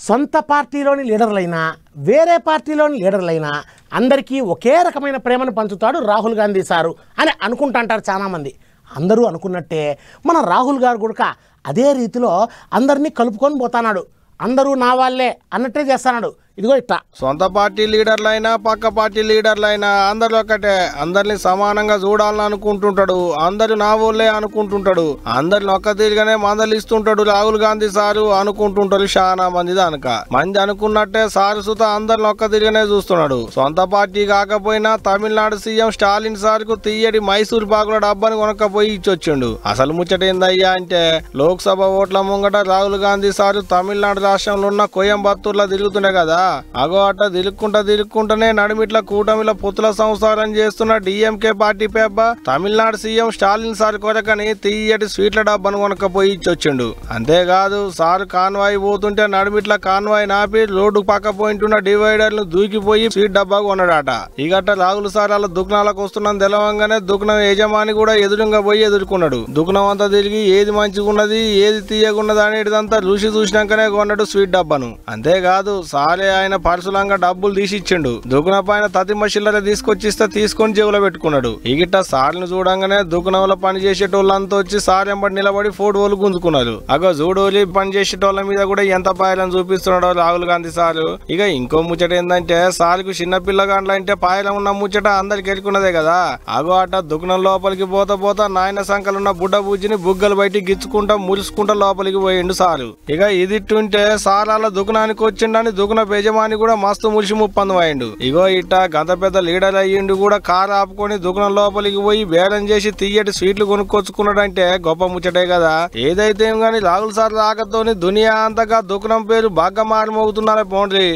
సొంత పార్టీలోని లీడర్లైనా వేరే పార్టీలోని లీడర్లైనా అందరికీ ఒకే రకమైన ప్రేమను పంచుతాడు రాహుల్ గాంధీ సారు అని అనుకుంటుంటారు చాలామంది. అందరూ అనుకున్నట్టే మన రాహుల్ గారు కూడా అదే రీతిలో అందరినీ కలుపుకొని పోతున్నాడు. అందరూ నా వాళ్ళే అన్నట్టే చేస్తున్నాడు. ఇదిగో ఇట్లా సొంత పార్టీ లీడర్లైనా పక్క పార్టీ లీడర్లైనా అందరు ఒకటే, అందరిని సమానంగా చూడాలని అనుకుంటుంటాడు. అందరు నా ఊళ్ళే అనుకుంటుంటాడు. అందరిని ఒక్క తీరుగానే మందలిస్తుంటాడు రాహుల్ గాంధీ సారు అనుకుంటుంటారు చాలా మంది. దానక మంది అనుకున్నట్టే సారు సుత అందరిని ఒక్క తీరుగానే చూస్తున్నాడు. సొంత పార్టీ కాకపోయినా తమిళనాడు సీఎం స్టాలిన్ సార్కు తీయడి మైసూర్ పాకుల డబ్బాని కొనక్కపోయి ఇచ్చొచ్చిండు. అసలు ముచ్చట ఏందయ్యా అంటే లోక్సభ ఓట్ల ముంగట రాహుల్ గాంధీ సారు తమిళనాడు రాష్ట్రంలో ఉన్న కోయంబత్తూర్లో తిరుగుతుండే కదా. అగో అట్ట తిరుక్కుంటనే నడిమిట్ల కూటమిల పొత్తుల సంసారం చేస్తున్న డిఎంకే పార్టీ పేప తమిళనాడు సీఎం స్టాలిన్ సార్ కొరకని తీయటి స్వీట్ల డబ్బాను కొనకపోయి ఇచ్చొచ్చిండు. అంతేకాదు సారు కాన్వాయ్ పోతుంటే నడిమిట్ల కాన్వాయ్ నాపి రోడ్డు పక్క పోయింటున్న డివైడర్లు దూకిపోయి స్వీట్ డబ్బా కొన్నాడట. ఇగట్ట రాహుల్ సార్ అలా దుకాణాలకు వస్తున్నది తెలవంగానే దుకాణం యజమాని కూడా ఎదురుగా పోయి ఎదుర్కొన్నాడు. దుకాణం అంతా తిరిగి ఏది మంచిగున్నది ఏది తీయగున్నది అనేటిదంతా రుచి చూసినాకనే కొన్నాడు స్వీట్ డబ్బాను. అంతేకాదు సారే ఆయన పరసులంగా డబ్బులు తీసి ఇచ్చిండు. దుకాణ పైన తతిమ చిల్లర తీసుకొచ్చిస్తే తీసుకొని జేబులో పెట్టుకున్నాడు. ఇగిట్ట సార్ని చూడంగానే దుకాణంలో పని చేసేటోళ్ళంతా వచ్చి సార్ ఎంబడి నిలబడి ఫోటోలు గుంజుకున్నారు. అగో చూడోలి పని చేసేటోళ్ళ మీద కూడా ఎంత పాయలను చూపిస్తున్నాడో రాహుల్ గాంధీ సారు. ఇక ఇంకో ముచ్చట ఏంటంటే సార్కు చిన్న పిల్లగాండ్ల అంటే పాయలం ఉన్న ముచ్చట అందరికి ఎరుకున్నదే కదా. అగో అట దుకాణం లోపలికి పోతా నాయన సంకలున్న బుడ్డ బుజ్జిని బుగ్గలు బయటికి గిచ్చుకుంటా మురుసుకుంటా లోపలికి పోయిండు సారు. ఇక ఇదిట్టుంటే సార్ అలా దుకాణానికి వచ్చిండని దుకాణ యజమాని కూడా మస్తు మురిసి ముప్పందు అయిండు. ఇగో ఇట్ట గంత పెద్ద లీడర్ అయ్యిండు కూడా కారు ఆపుకొని దుకాణం లోపలికి పోయి బేరం చేసి తీయటి స్వీట్లు కొనుక్కొచ్చుకున్నాడంటే గొప్ప ముచ్చటే కదా. ఏదైతే గాని రాహుల్ సార్ రాకతోని దునియా అంతగా దుకాణం పేరు బాగా మారిమోగుతున్నారే పోండ్రి.